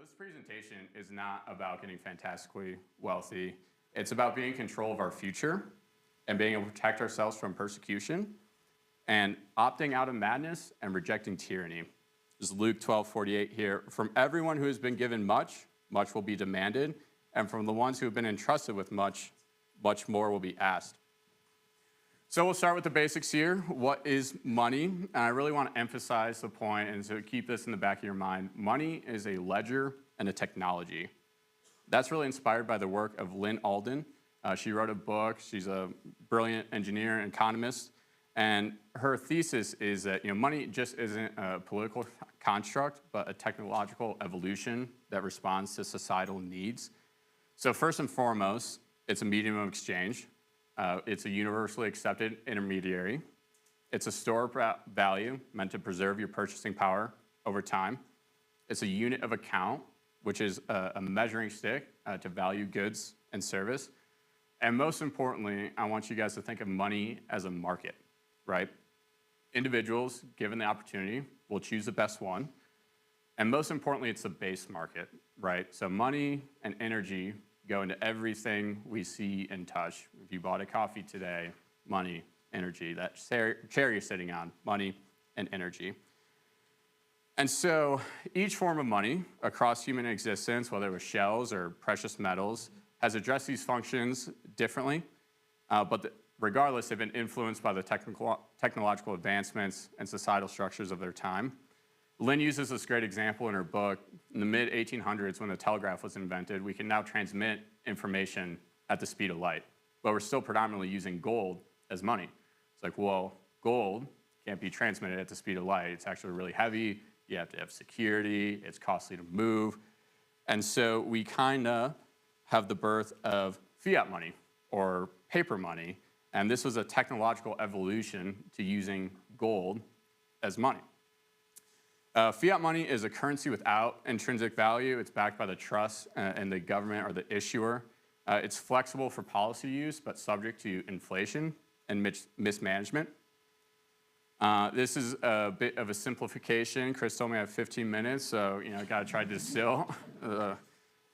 This presentation is not about getting fantastically wealthy. It's about being in control of our future and being able to protect ourselves from persecution and opting out of madness and rejecting tyranny. This is Luke 12:48 here. From everyone who has been given much, much will be demanded, and from the ones who have been entrusted with much, much more will be asked. So we'll start with the basics here. What is money? And I really want to emphasize the point, and so keep this in the back of your mind. Money is a ledger and a technology. That's really inspired by the work of Lynn Alden. She wrote a book. She's a brilliant engineer and economist. And her thesis is that money just isn't a political construct, but a technological evolution that responds to societal needs. So first and foremost, it's a medium of exchange. It's a universally accepted intermediary. It's a store of value meant to preserve your purchasing power over time. It's a unit of account, which is a measuring stick to value goods and service. And most importantly, I want you guys to think of money as a market, right? Individuals, given the opportunity, will choose the best one. And most importantly, it's a base market, right? So money and energy go into everything we see and touch. If you bought a coffee today, money, energy. That chair you're sitting on, money and energy. And so each form of money across human existence, whether it was shells or precious metals, has addressed these functions differently, but regardless, they've been influenced by the technological advancements and societal structures of their time. Lynn uses this great example in her book. In the mid-1800s, when the telegraph was invented, we can now transmit information at the speed of light, but we're still predominantly using gold as money. It's like, well, gold can't be transmitted at the speed of light. It's actually really heavy. You have to have security. It's costly to move. And so we kind of have the birth of fiat money or paper money, and this was a technological evolution to using gold as money. Fiat money is a currency without intrinsic value. It's backed by the trust and the government or the issuer. It's flexible for policy use, but subject to inflation and mismanagement. This is a bit of a simplification. Chris told me I have 15 minutes, so I got to try to distill the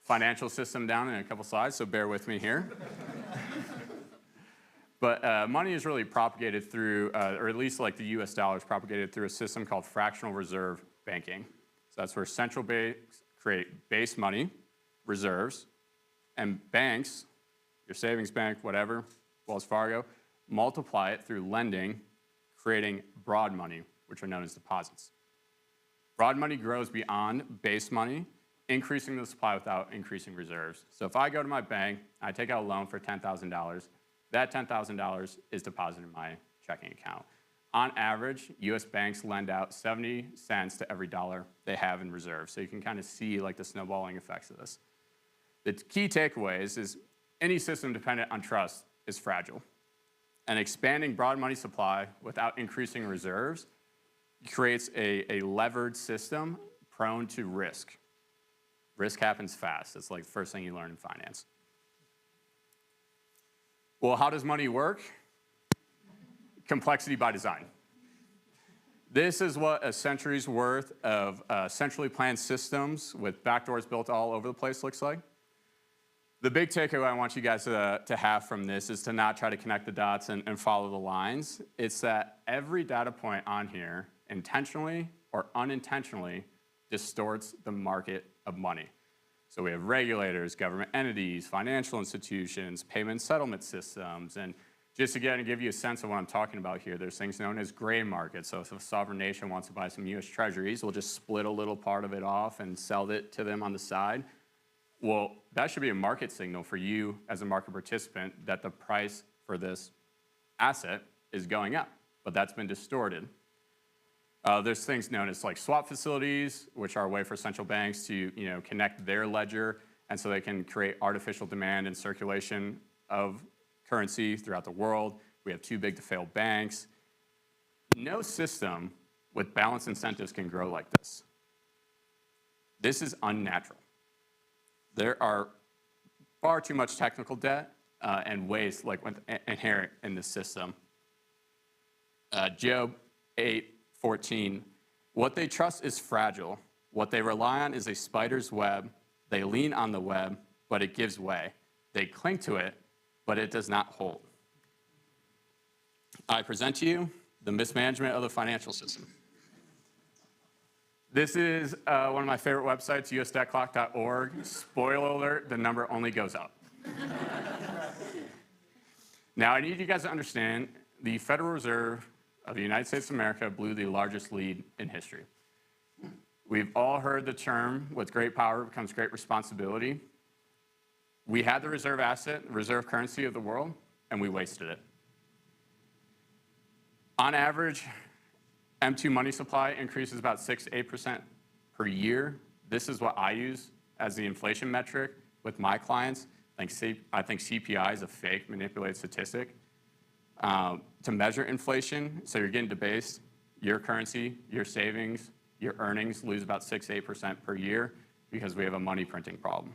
financial system down in a couple slides, so bear with me here. But money is really propagated through, or at least like the US dollar is propagated through a system called fractional reserve banking. So that's where central banks create base money, reserves, and banks, your savings bank, whatever, Wells Fargo, multiply it through lending, creating broad money, which are known as deposits. Broad money grows beyond base money, increasing the supply without increasing reserves. So if I go to my bank, I take out a loan for $10,000, that $10,000 is deposited in my checking account. On average, US banks lend out 70 cents to every dollar they have in reserve. So you can kind of see like the snowballing effects of this. The key takeaways is any system dependent on trust is fragile. And expanding broad money supply without increasing reserves creates a levered system prone to risk. Risk happens fast. It's like the first thing you learn in finance. Well, how does money work? Complexity by design. This is what a century's worth of centrally planned systems with backdoors built all over the place looks like. The big takeaway I want you guys to have from this is to not try to connect the dots and follow the lines. It's that every data point on here intentionally or unintentionally distorts the market of money. So we have regulators, government entities, financial institutions, payment settlement systems, and just again to give you a sense of what I'm talking about here, there's things known as gray markets. So if a sovereign nation wants to buy some US treasuries, we'll just split a little part of it off and sell it to them on the side. Well, that should be a market signal for you as a market participant that the price for this asset is going up, but that's been distorted. There's things known as like swap facilities, which are a way for central banks to connect their ledger, and so they can create artificial demand and circulation of currency throughout the world. We have too big to fail banks. No system with balanced incentives can grow like this. This is unnatural. There are far too much technical debt and waste inherent in this system. Job 8:14, what they trust is fragile. What they rely on is a spider's web. They lean on the web, but it gives way. They cling to it, but it does not hold. I present to you the mismanagement of the financial system. This is one of my favorite websites, usdebtclock.org. Spoiler alert, the number only goes up. Now, I need you guys to understand the Federal Reserve of the United States of America blew the largest lead in history. We've all heard the term, with great power becomes great responsibility. We had the reserve asset, the reserve currency of the world, and we wasted it. On average, M2 money supply increases about 6 to 8% per year. This is what I use as the inflation metric with my clients. I think CPI is a fake, manipulated statistic to measure inflation. So you're getting debased. Your currency, your savings, your earnings lose about 6 to 8% per year because we have a money printing problem.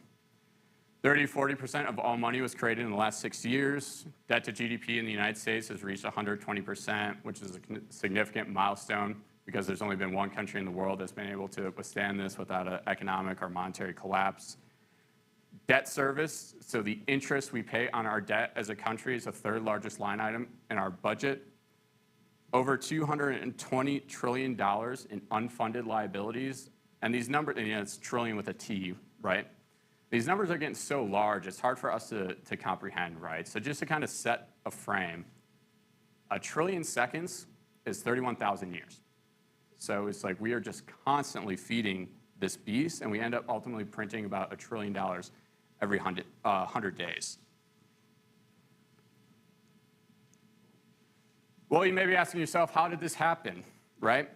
30 to 40% of all money was created in the last 6 years. Debt to GDP in the United States has reached 120%, which is a significant milestone because there's only been one country in the world that's been able to withstand this without an economic or monetary collapse. Debt service, so the interest we pay on our debt as a country, is the third largest line item in our budget. Over $220 trillion in unfunded liabilities. And these numbers, and it's trillion with a T, right? These numbers are getting so large, it's hard for us to comprehend, right? So just to kind of set a frame, 1 trillion seconds is 31,000 years. So it's like we are just constantly feeding this beast, and we end up ultimately printing about $1 trillion every 100 days. Well, you may be asking yourself, how did this happen, right?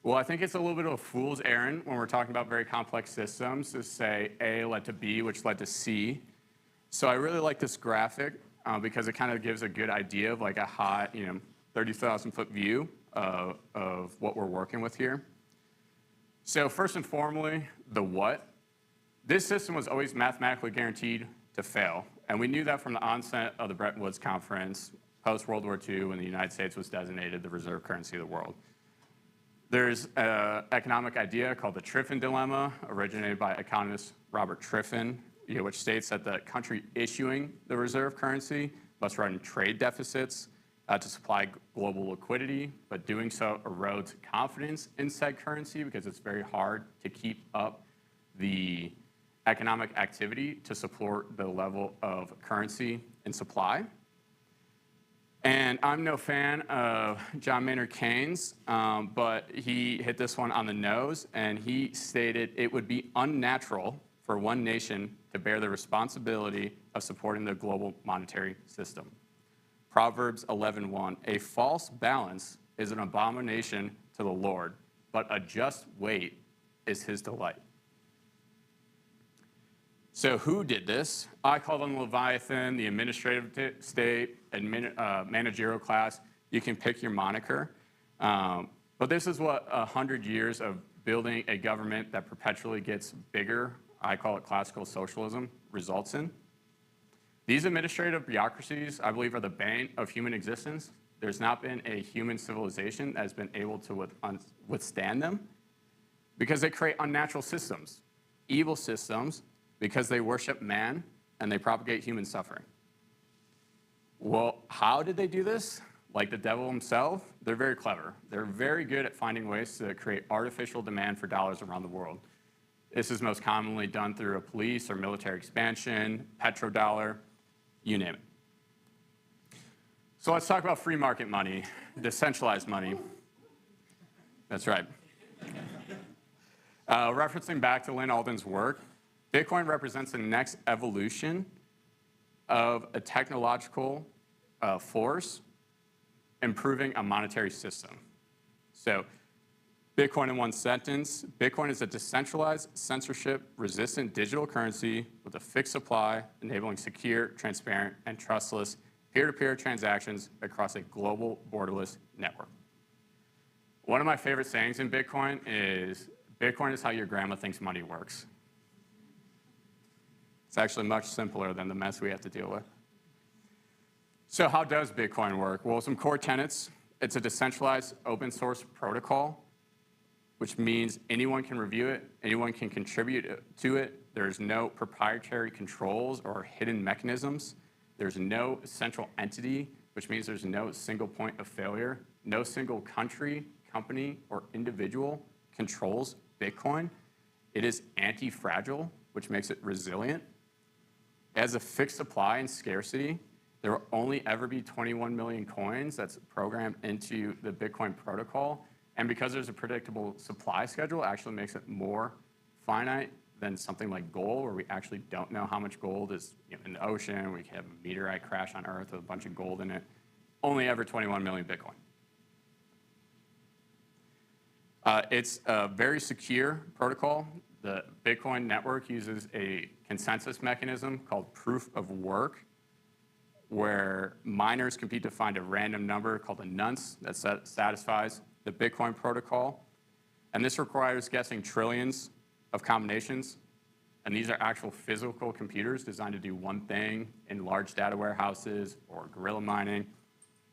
Well, I think it's a little bit of a fool's errand when we're talking about very complex systems to say A led to B, which led to C. So I really like this graphic because it kind of gives a good idea of like a hot, 30,000 foot view of what we're working with here. So first and foremost, the what. This system was always mathematically guaranteed to fail. And we knew that from the onset of the Bretton Woods Conference, post-World War II, when the United States was designated the reserve currency of the world. There's an economic idea called the Triffin dilemma, originated by economist Robert Triffin, which states that the country issuing the reserve currency must run trade deficits to supply global liquidity, but doing so erodes confidence in said currency because it's very hard to keep up the economic activity to support the level of currency and supply. And I'm no fan of John Maynard Keynes, but he hit this one on the nose, and he stated it would be unnatural for one nation to bear the responsibility of supporting the global monetary system. Proverbs 11:1, a false balance is an abomination to the Lord, but a just weight is his delight. So who did this? I call them Leviathan, the administrative state, managerial class. You can pick your moniker. But this is what 100 years of building a government that perpetually gets bigger, I call it classical socialism, results in. These administrative bureaucracies, I believe, are the bane of human existence. There's not been a human civilization that has been able to withstand them because they create unnatural systems, evil systems, because they worship man and they propagate human suffering. Well, how did they do this? Like the devil himself, they're very clever. They're very good at finding ways to create artificial demand for dollars around the world. This is most commonly done through a police or military expansion, petrodollar, you name it. So let's talk about free market money, decentralized money. That's right. Referencing back to Lyn Alden's work, Bitcoin represents the next evolution of a technological force improving a monetary system. So Bitcoin in one sentence, Bitcoin is a decentralized, censorship-resistant digital currency with a fixed supply, enabling secure, transparent, and trustless peer-to-peer transactions across a global borderless network. One of my favorite sayings in Bitcoin is how your grandma thinks money works. It's actually much simpler than the mess we have to deal with. So how does Bitcoin work? Well, some core tenets. It's a decentralized open source protocol which means anyone can review it, anyone can contribute to it. There's no proprietary controls or hidden mechanisms. There's no central entity, which means there's no single point of failure. No single country, company, or individual controls Bitcoin. It is anti-fragile, which makes it resilient. As a fixed supply and scarcity, there will only ever be 21 million coins that's programmed into the Bitcoin protocol. And because there's a predictable supply schedule, it actually makes it more finite than something like gold, where we actually don't know how much gold is in the ocean. We can have a meteorite crash on Earth with a bunch of gold in it. Only ever 21 million Bitcoin. It's a very secure protocol. The Bitcoin network uses a consensus mechanism called proof of work, where miners compete to find a random number called a nonce that satisfies the Bitcoin protocol. And this requires guessing trillions of combinations. And these are actual physical computers designed to do one thing in large data warehouses or guerrilla mining.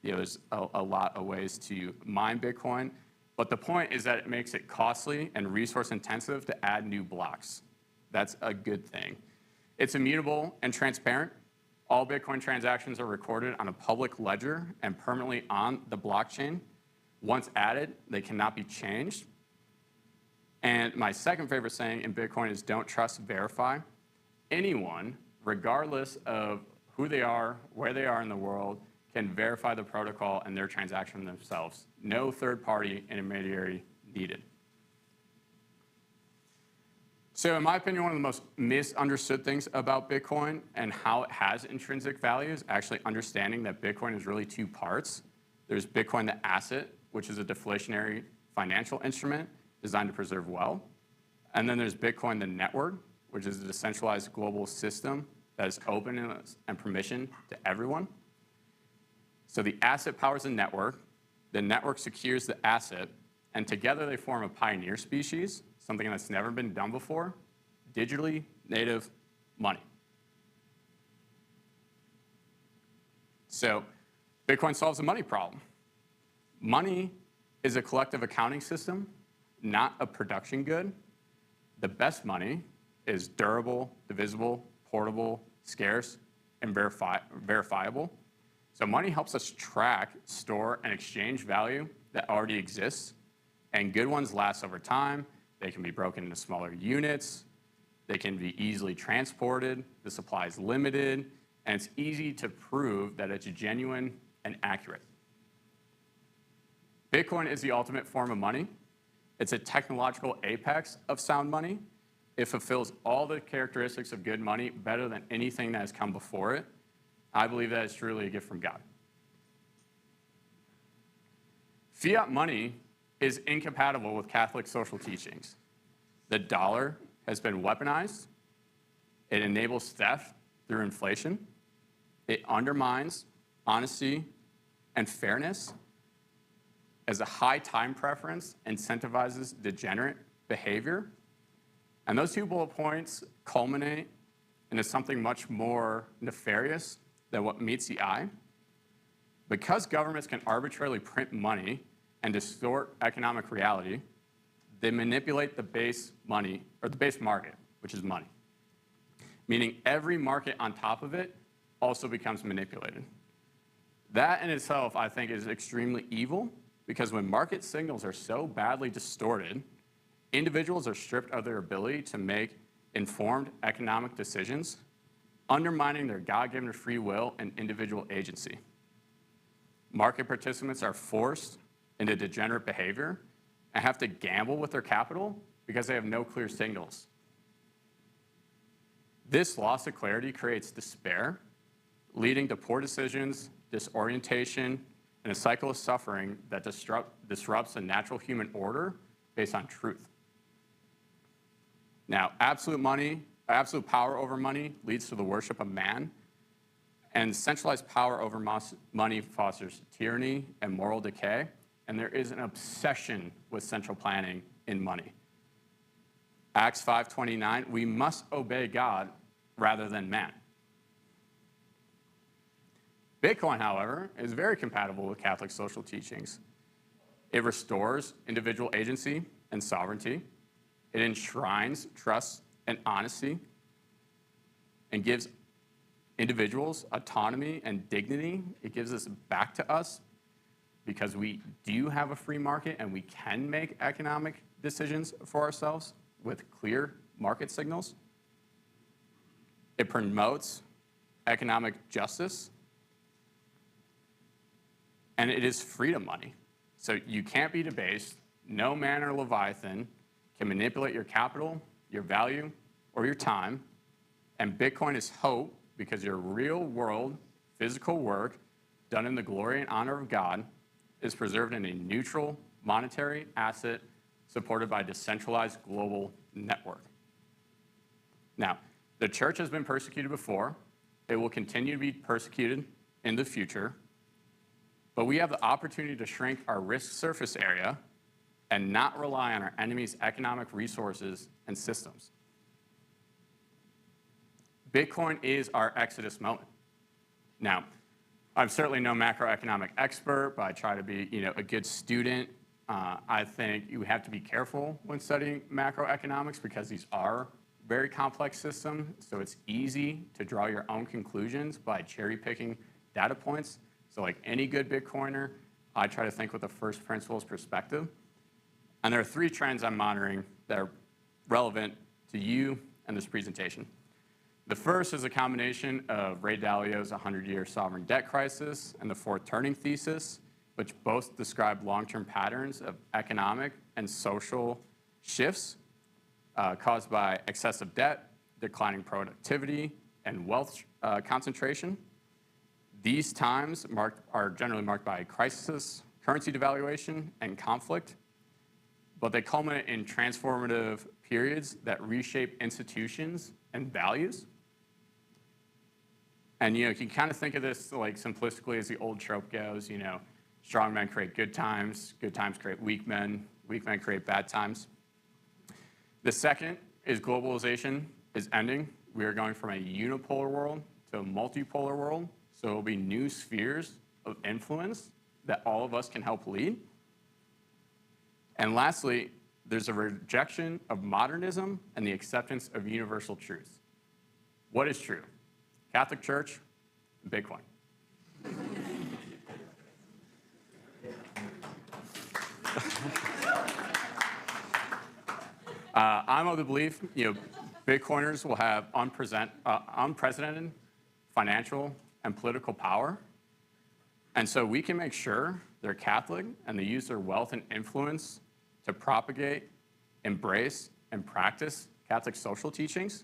There's a lot of ways to mine Bitcoin. But the point is that it makes it costly and resource intensive to add new blocks. That's a good thing. It's immutable and transparent. All Bitcoin transactions are recorded on a public ledger and permanently on the blockchain. Once added, they cannot be changed. And my second favorite saying in Bitcoin is don't trust, verify. Anyone, regardless of who they are, where they are in the world, can verify the protocol and their transaction themselves. No third-party intermediary needed. So in my opinion, one of the most misunderstood things about Bitcoin and how it has intrinsic value is actually understanding that Bitcoin is really two parts. There's Bitcoin the asset, which is a deflationary financial instrument designed to preserve wealth. And then there's Bitcoin the network, which is a decentralized global system that is open and permission to everyone. So the asset powers the network secures the asset, and together they form a pioneer species, something that's never been done before, digitally native money. So Bitcoin solves the money problem. Money is a collective accounting system, not a production good. The best money is durable, divisible, portable, scarce, and verifiable. So money helps us track, store, and exchange value that already exists. And good ones last over time. They can be broken into smaller units. They can be easily transported. The supply is limited. And it's easy to prove that it's genuine and accurate. Bitcoin is the ultimate form of money. It's a technological apex of sound money. It fulfills all the characteristics of good money better than anything that has come before it. I believe that is truly a gift from God. Fiat money is incompatible with Catholic social teachings. The dollar has been weaponized. It enables theft through inflation. It undermines honesty and fairness, as a high time preference incentivizes degenerate behavior. And those two bullet points culminate into something much more nefarious than what meets the eye. Because governments can arbitrarily print money and distort economic reality, they manipulate the base money, or the base market, which is money. Meaning every market on top of it also becomes manipulated. That in itself, I think, is extremely evil, because when market signals are so badly distorted, individuals are stripped of their ability to make informed economic decisions, undermining their God-given free will and individual agency. Market participants are forced into degenerate behavior and have to gamble with their capital because they have no clear signals. This loss of clarity creates despair, leading to poor decisions, disorientation, and a cycle of suffering that disrupts the natural human order based on truth. Now, absolute power over money leads to the worship of man, and centralized power over money fosters tyranny and moral decay, and there is an obsession with central planning in money. Acts 5:29, we must obey God rather than man. Bitcoin, however, is very compatible with Catholic social teachings. It restores individual agency and sovereignty. It enshrines trust and honesty and gives individuals autonomy and dignity. It gives us back to us because we do have a free market and we can make economic decisions for ourselves with clear market signals. It promotes economic justice, and it is freedom money. So you can't be debased. No man or leviathan can manipulate your capital, your value, or your time. And Bitcoin is hope because your real world physical work done in the glory and honor of God is preserved in a neutral monetary asset supported by a decentralized global network. Now, the church has been persecuted before. It will continue to be persecuted in the future. But we have the opportunity to shrink our risk surface area and not rely on our enemy's economic resources and systems. Bitcoin is our Exodus moment. Now, I'm certainly no macroeconomic expert, but I try to be, a good student. I think you have to be careful when studying macroeconomics because these are very complex systems. So it's easy to draw your own conclusions by cherry picking data points. So like any good Bitcoiner, I try to think with a first principles perspective. And there are 3 trends I'm monitoring that are relevant to you and this presentation. The first is a combination of Ray Dalio's 100-year sovereign debt crisis and the fourth turning thesis, which both describe long-term patterns of economic and social shifts caused by excessive debt, declining productivity, and wealth concentration. These times are generally marked by crisis, currency devaluation, and conflict, but they culminate in transformative periods that reshape institutions and values. And you can kind of think of this like simplistically as the old trope goes, strong men create good times create weak men create bad times. The second is globalization is ending. We are going from a unipolar world to a multipolar world. So there will be new spheres of influence that all of us can help lead. And lastly, there's a rejection of modernism and the acceptance of universal truth. What is true? Catholic Church, Bitcoin. I'm of the belief, Bitcoiners will have unprecedented financial and political power. And so we can make sure they're Catholic and they use their wealth and influence to propagate, embrace, and practice Catholic social teachings.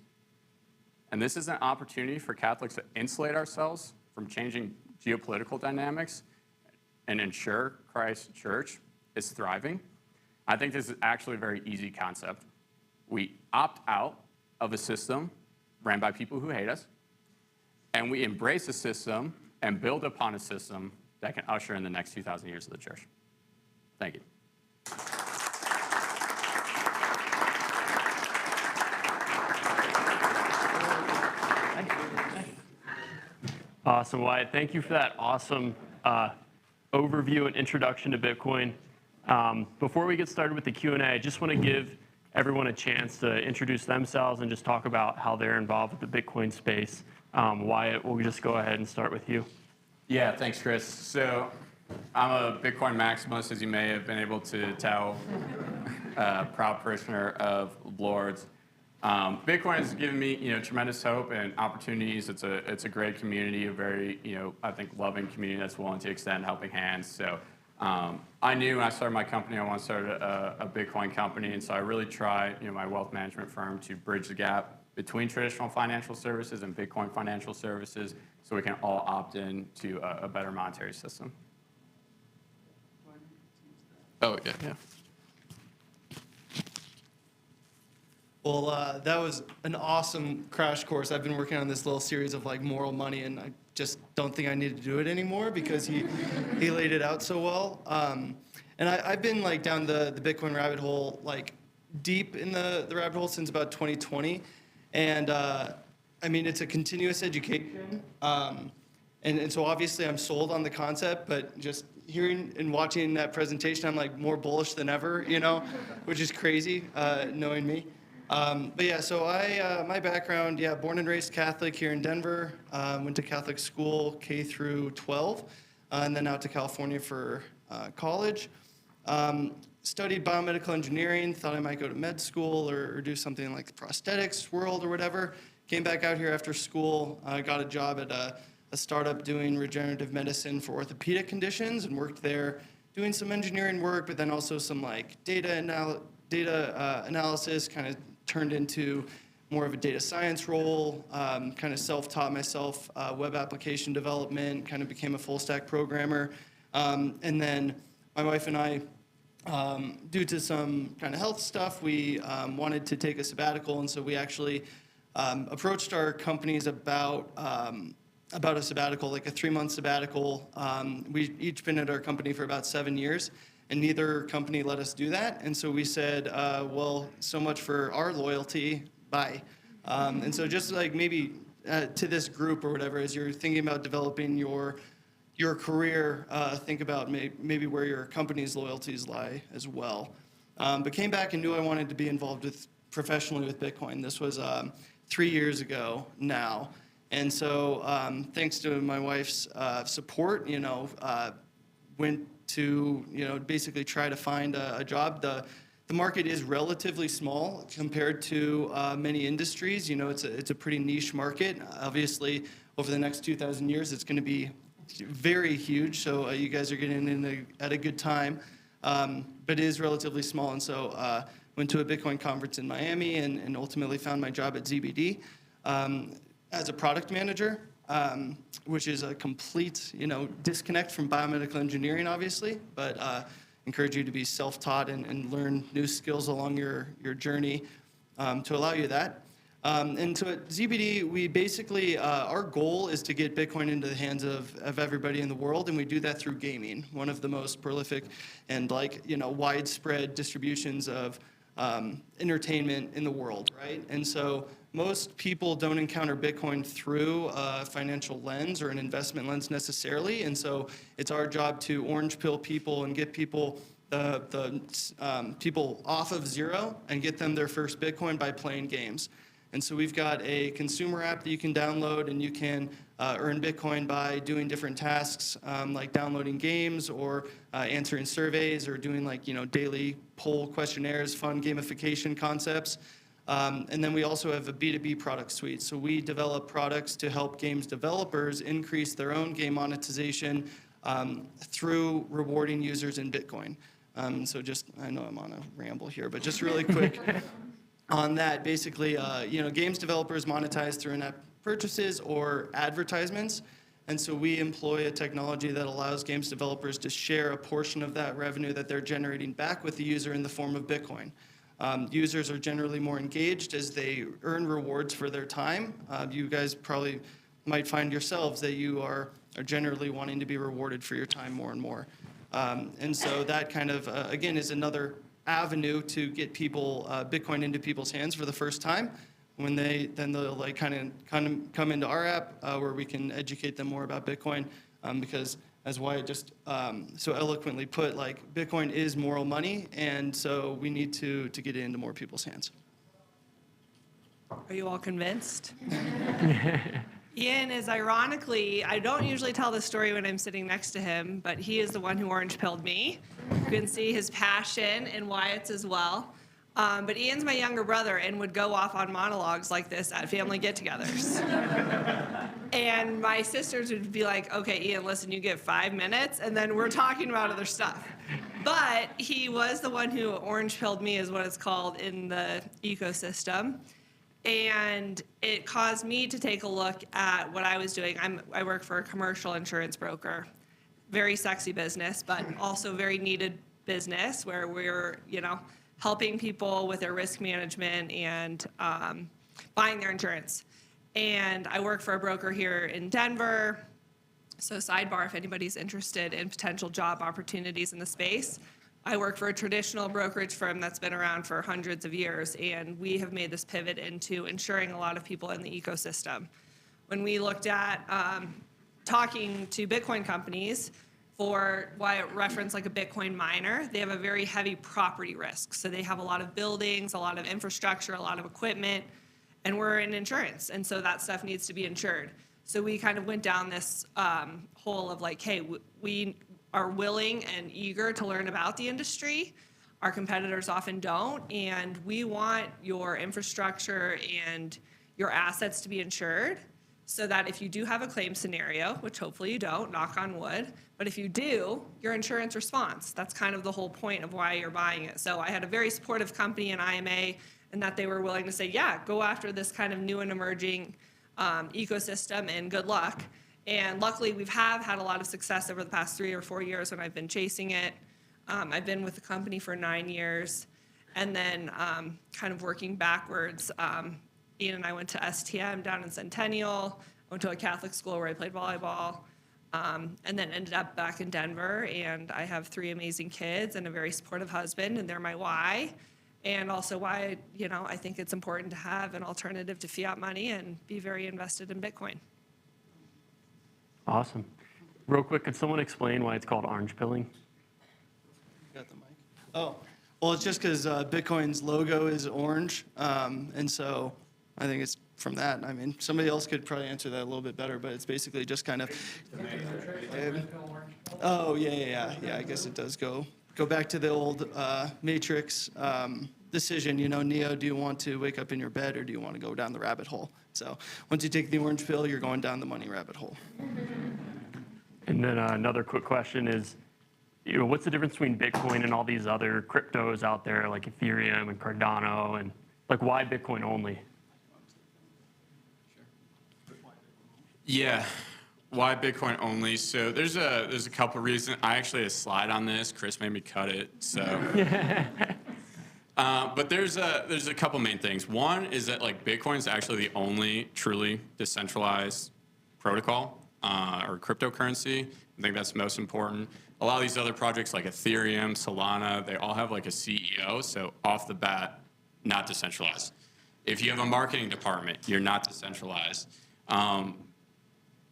And this is an opportunity for Catholics to insulate ourselves from changing geopolitical dynamics and ensure Christ's church is thriving. I think this is actually a very easy concept. We opt out of a system ran by people who hate us, and we embrace a system and build upon a system that can usher in the next 2,000 years of the church. Thank you. Awesome, Wyatt. Thank you for that awesome overview and introduction to Bitcoin. Before we get started with the Q&A, I just want to give everyone a chance to introduce themselves and just talk about how they're involved with the Bitcoin space. Wyatt, we'll just go ahead and start with you. Yeah, thanks, Chris. So I'm a Bitcoin maximalist, as you may have been able to tell, proud parishioner of Lourdes. Bitcoin has given me, tremendous hope and opportunities. It's a great community, a very, I think, loving community that's willing to extend helping hands. So I knew when I started my company, I wanted to start a Bitcoin company, and so I really tried, my wealth management firm to bridge the gap between traditional financial services and Bitcoin financial services, so we can all opt in to a better monetary system. Oh yeah. Well, that was an awesome crash course. I've been working on this little series of moral money, and I just don't think I need to do it anymore because he laid it out so well. And I've been down the Bitcoin rabbit hole, deep in the rabbit hole since about 2020. And it's a continuous education. And so obviously I'm sold on the concept, but just hearing and watching that presentation, I'm like more bullish than ever, which is crazy, knowing me. But yeah, so my background, born and raised Catholic here in Denver, went to Catholic school K through 12, and then out to California for college. Studied biomedical engineering, thought I might go to med school or do something like the prosthetics world or whatever. Came back out here after school, got a job at a startup doing regenerative medicine for orthopedic conditions and worked there doing some engineering work, but then also some like data analysis, kind of turned into more of a data science role, kind of self-taught myself web application development, kind of became a full stack programmer. And then my wife and I, due to some kind of health stuff, we wanted to take a sabbatical, and so we actually approached our companies about a sabbatical, like a 3-month sabbatical. We each been at our company for about 7 years, and neither company let us do that. And so we said, well, so much for our loyalty, bye. And so just like maybe to this group or whatever, as you're thinking about developing your career, think about maybe where your company's loyalties lie as well. But came back and knew I wanted to be involved professionally with Bitcoin. This was 3 years ago now. And so thanks to my wife's support, went to, basically try to find a job. The market is relatively small compared to many industries. It's a pretty niche market. Obviously, over the next 2,000 years, it's going to be very huge. So you guys are getting in at a good time. But it is relatively small. And so went to a Bitcoin conference in Miami and ultimately found my job at ZBD as a product manager, which is a complete, disconnect from biomedical engineering, obviously, but encourage you to be self-taught and learn new skills along your journey to allow you that. And so at ZBD, we basically, our goal is to get Bitcoin into the hands of everybody in the world, and we do that through gaming, one of the most prolific and widespread distributions of entertainment in the world, right? And so most people don't encounter Bitcoin through a financial lens or an investment lens necessarily, and so it's our job to orange pill people and get people people off of zero and get them their first Bitcoin by playing games. And so we've got a consumer app that you can download, and you can earn Bitcoin by doing different tasks, like downloading games or answering surveys or doing daily poll questionnaires, fun gamification concepts. And then we also have a B2B product suite. So we develop products to help games developers increase their own game monetization through rewarding users in Bitcoin. So I know I'm on a ramble here, but just really quick. On that, basically, games developers monetize through in-app purchases or advertisements. And so we employ a technology that allows games developers to share a portion of that revenue that they're generating back with the user in the form of Bitcoin. Users are generally more engaged as they earn rewards for their time. You guys probably might find yourselves that you are generally wanting to be rewarded for your time more and more. And so that kind of, again, is another avenue to get people Bitcoin into people's hands for the first time. When they'll kind of come into our app where we can educate them more about Bitcoin, because as Wyatt just so eloquently put, Bitcoin is moral money, and so we need to get it into more people's hands. Are you all convinced? Ian is ironically, I don't usually tell this story when I'm sitting next to him, but he is the one who orange-pilled me. You can see his passion in Wyatt's as well. But Ian's my younger brother and would go off on monologues like this at family get-togethers. And my sisters would be like, okay, Ian, listen, you get 5 minutes, and then we're talking about other stuff. But he was the one who orange-pilled me, is what it's called in the ecosystem. And it caused me to take a look at what I was doing. I work for a commercial insurance broker. Very sexy business, but also very needed business where we're, helping people with their risk management and buying their insurance. And I work for a broker here in Denver. So sidebar, if anybody's interested in potential job opportunities in the space, I work for a traditional brokerage firm that's been around for hundreds of years, and we have made this pivot into insuring a lot of people in the ecosystem. When we looked at talking to Bitcoin companies for why I reference like a Bitcoin miner, they have a very heavy property risk. So they have a lot of buildings, a lot of infrastructure, a lot of equipment, and we're in insurance. And so that stuff needs to be insured. So we kind of went down this hole of like, hey, we are willing and eager to learn about the industry. Our competitors often don't. And we want your infrastructure and your assets to be insured so that if you do have a claim scenario, which hopefully you don't, knock on wood, but if you do, your insurance responds. That's kind of the whole point of why you're buying it. So I had a very supportive company in IMA, and that they were willing to say, yeah, go after this kind of new and emerging ecosystem, and good luck. And luckily, we've had a lot of success over the past 3 or 4 years when I've been chasing it. I've been with the company for 9 years, and then kind of working backwards. Ian and I went to STM down in Centennial, went to a Catholic school where I played volleyball, and then ended up back in Denver. And I have 3 amazing kids and a very supportive husband, and they're my why. And also why, I think it's important to have an alternative to fiat money and be very invested in Bitcoin. Awesome. Real quick, could someone explain why it's called orange pilling? Got the mic. Oh, well, it's just because Bitcoin's logo is orange, and so I think it's from that. I mean, somebody else could probably answer that a little bit better, but it's basically just kind of. Oh yeah. I guess it does go back to the old Matrix decision. Neo, do you want to wake up in your bed or do you want to go down the rabbit hole? So once you take the orange pill, you're going down the money rabbit hole. And then another quick question is, what's the difference between Bitcoin and all these other cryptos out there like Ethereum and Cardano, and like why Bitcoin only? Yeah, why Bitcoin only? So there's a couple reasons. I actually had a slide on this. Chris made me cut it. So, but there's a couple main things. One is that like Bitcoin is actually the only truly decentralized protocol or cryptocurrency. I think that's most important. A lot of these other projects like Ethereum, Solana, they all have like a CEO. So off the bat, not decentralized. If you have a marketing department, you're not decentralized.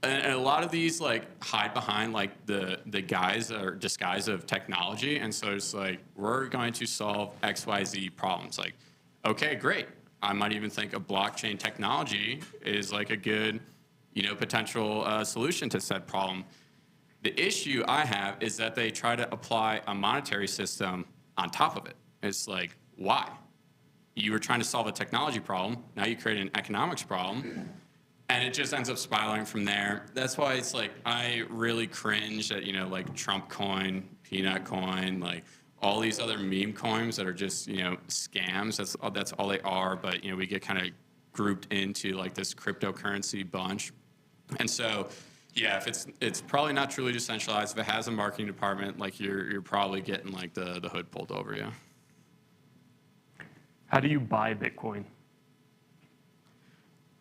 And a lot of these like hide behind like the guise or disguise of technology. And so it's like, we're going to solve XYZ problems. Like, okay, great. I might even think a blockchain technology is like a good, potential solution to said problem. The issue I have is that they try to apply a monetary system on top of it. It's like, why? You were trying to solve a technology problem. Now you create an economics problem. And it just ends up spiraling from there. That's why it's like, I really cringe at, like Trump coin, Peanut coin, like all these other meme coins that are just, scams. That's all they are. But, we get kind of grouped into like this cryptocurrency bunch. And so, yeah, if it's probably not truly decentralized. If it has a marketing department, like you're probably getting like the hood pulled over you. How do you buy Bitcoin?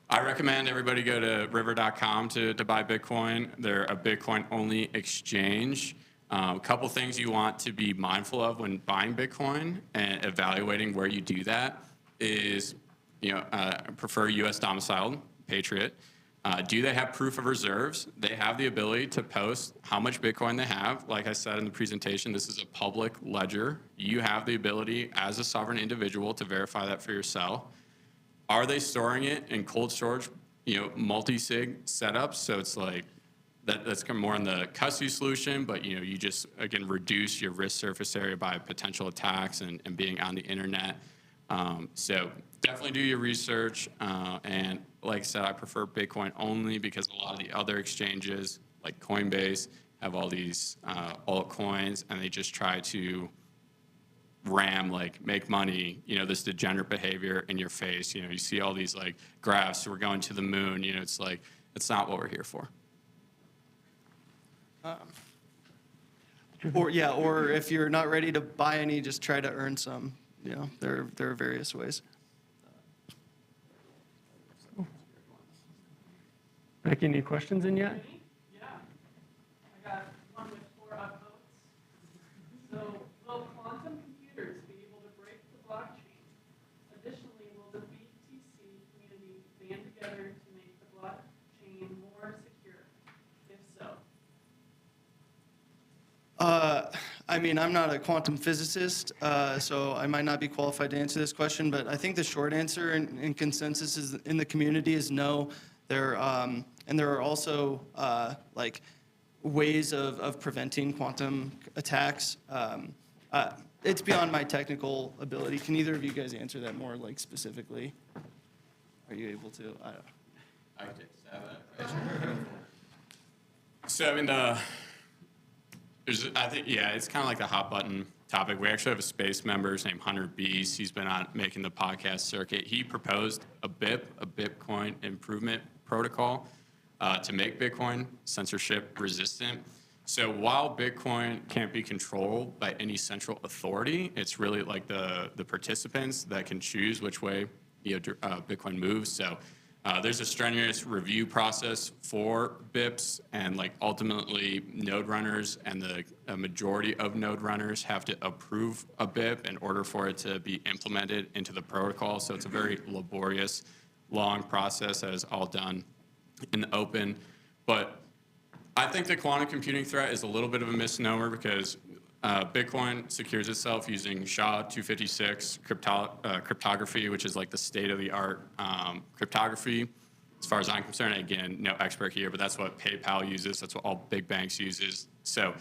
I recommend everybody go to river.com to buy Bitcoin. They're a Bitcoin-only exchange. A couple things you want to be mindful of when buying Bitcoin and evaluating where you do that is, prefer U.S. domiciled, Patriot. Do they have proof of reserves? They have the ability to post how much Bitcoin they have. Like I said in the presentation, this is a public ledger. You have the ability as a sovereign individual to verify that for yourself. Are they storing it in cold storage, multi-sig setups? So it's like that's more on the custody solution, but you just again reduce your risk surface area by potential attacks and being on the internet. So definitely do your research. And like I said, I prefer Bitcoin only because a lot of the other exchanges like Coinbase have all these altcoins, and they just try to make money, this degenerate behavior in your face. You see all these like graphs, we're going to the moon, it's like, it's not what we're here for. Or if you're not ready to buy any, just try to earn some. There are various ways. Becky, any questions in yet? Yeah. I got one with 4 upvotes. So, will quantum computers be able to break the blockchain? Additionally, will the BTC community band together to make the blockchain more secure? If mean, I'm not a quantum physicist, so I might not be qualified to answer this question, but I think the short answer and consensus is in the community is no. And there are also like ways of preventing quantum attacks. It's beyond my technical ability. Can either of you guys answer that more like specifically? Are you able to? I don't know. I can take a stab at it. So, I mean, I think, yeah, it's kind of like the hot button topic. We actually have a space member named Hunter Bees. He's been on making the podcast circuit. He proposed a BIP, a Bitcoin improvement protocol, to make Bitcoin censorship resistant. So while Bitcoin can't be controlled by any central authority, it's really like the participants that can choose which way Bitcoin moves. So there's a strenuous review process for BIPs, and like ultimately node runners and a majority of node runners have to approve a BIP in order for it to be implemented into the protocol. So it's a very laborious, long process that is all done in the open. But I think the quantum computing threat is a little bit of a misnomer because Bitcoin secures itself using SHA-256 cryptography, which is like the state-of-the-art cryptography. As far as I'm concerned, again, no expert here, but that's what PayPal uses. That's what all big banks uses. So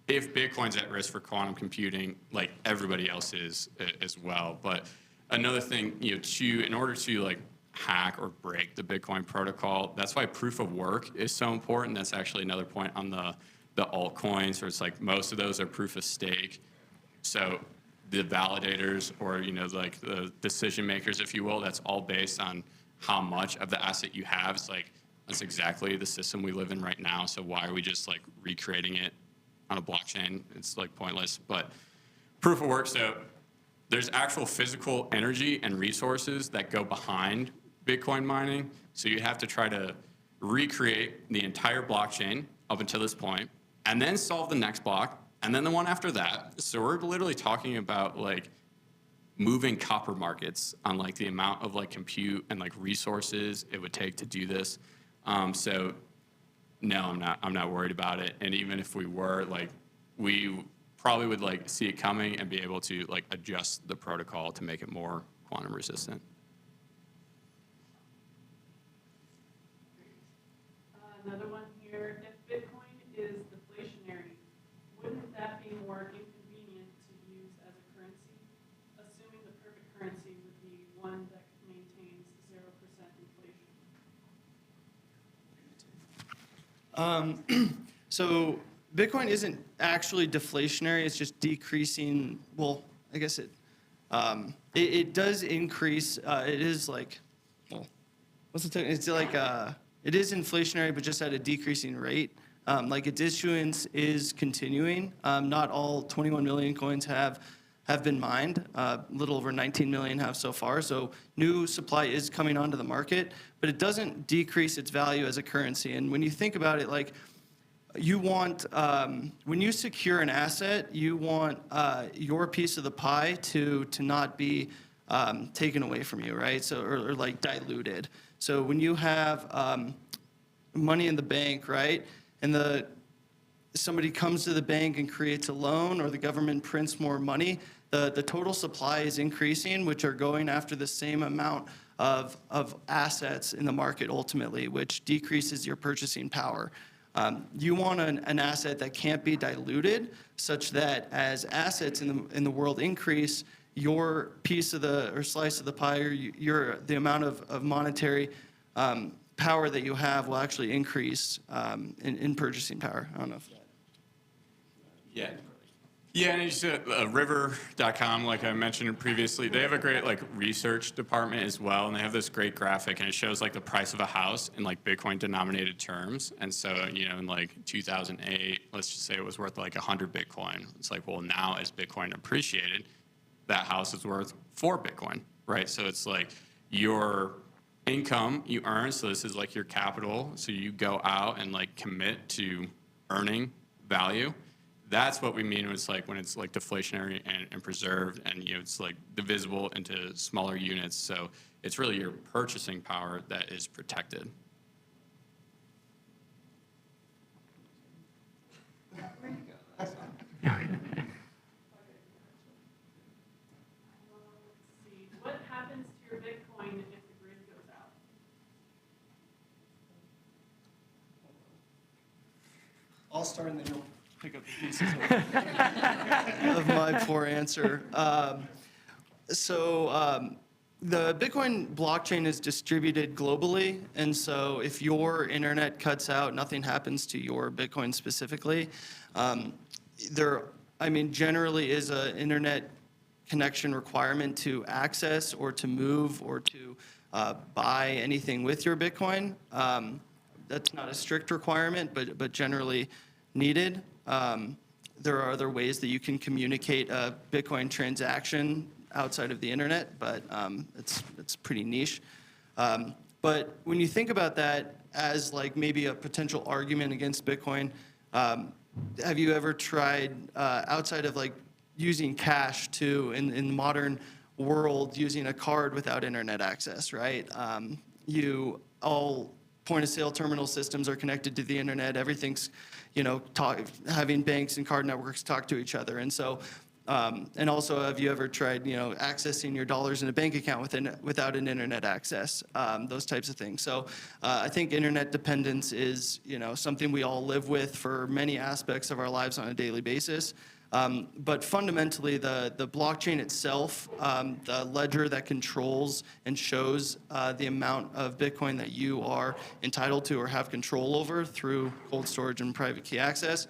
if Bitcoin's at risk for quantum computing, like everybody else is as well. But another thing, in order to like hack or break the Bitcoin protocol, that's why proof of work is so important. That's actually another point on the altcoins, where it's like most of those are proof of stake. So the validators or, like the decision makers, if you will, that's all based on how much of the asset you have. It's like, that's exactly the system we live in right now. So why are we just like recreating it on a blockchain? It's like pointless. But proof of work, so there's actual physical energy and resources that go behind Bitcoin mining. So you have to try to recreate the entire blockchain up until this point, and then solve the next block, and then the one after that. So we're literally talking about like moving copper markets on like the amount of like compute and like resources it would take to do this. So no, I'm not worried about it. And even if we were, like, we probably would like see it coming and be able to like adjust the protocol to make it more quantum resistant. Another one here, if Bitcoin is deflationary, wouldn't that be more inconvenient to use as a currency? Assuming the perfect currency would be one that maintains 0% inflation. So Bitcoin isn't actually deflationary. It's just decreasing. Well, I guess it does increase. It is like, well, what's the term? It's like it is inflationary, but just at a decreasing rate. Like its issuance is continuing. Not all 21 million coins have been mined. A little over 19 million have so far. So new supply is coming onto the market, but it doesn't decrease its value as a currency. And when you think about it, like you want, when you secure an asset, you want your piece of the pie to not be taken away from you, right? So or like diluted. So when you have money in the bank, right, and somebody comes to the bank and creates a loan, or the government prints more money, the total supply is increasing, which are going after the same amount of assets in the market ultimately, which decreases your purchasing power. You want an asset that can't be diluted, such that as assets in the world increase, your piece of or slice of the pie, or the amount of monetary power that you have will actually increase in purchasing power. I don't know if that. Yeah. Yeah, and it's River.com, like I mentioned previously, they have a great like research department as well, and they have this great graphic, and it shows like the price of a house in like Bitcoin denominated terms. And so, in like 2008, let's just say it was worth like 100 Bitcoin. It's like, well, now as Bitcoin appreciated, that house is worth 4 Bitcoin, right? So it's like your income you earn, so this is like your capital, so you go out and like commit to earning value. That's what we mean when it's like deflationary and preserved, and it's like divisible into smaller units. So it's really your purchasing power that is protected. start and then you'll pick up the pieces of my poor answer. The Bitcoin blockchain is distributed globally, and so if your internet cuts out, nothing happens to your Bitcoin specifically. Generally is an internet connection requirement to access or to move or to buy anything with your Bitcoin. That's not a strict requirement, but generally needed. There are other ways that you can communicate a Bitcoin transaction outside of the internet, but it's pretty niche. But when you think about that as like maybe a potential argument against Bitcoin, have you ever tried outside of like using cash too in the modern world, using a card without internet access, right? All point of sale terminal systems are connected to the internet. Everything's, having banks and card networks talk to each other. And so, and also, have you ever tried, accessing your dollars in a bank account without an internet access? Those types of things. So I think internet dependence is, something we all live with for many aspects of our lives on a daily basis. But fundamentally, the blockchain itself, the ledger that controls and shows the amount of Bitcoin that you are entitled to or have control over through cold storage and private key access,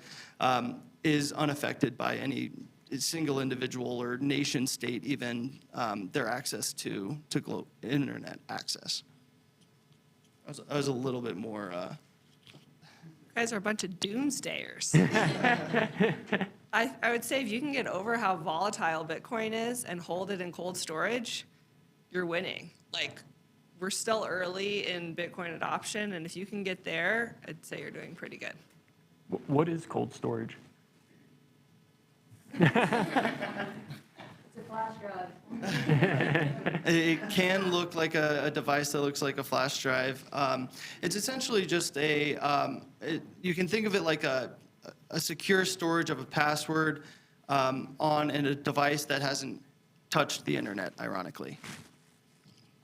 is unaffected by any single individual or nation state, even their access to internet access. I was a little bit more. You guys are a bunch of doomsdayers. I would say if you can get over how volatile Bitcoin is and hold it in cold storage, you're winning. Like, we're still early in Bitcoin adoption, and if you can get there, I'd say you're doing pretty good. What is cold storage? It's a flash drive. It can look like a device that looks like a flash drive. It's essentially just you can think of it like a secure storage of a password on a device that hasn't touched the internet, ironically.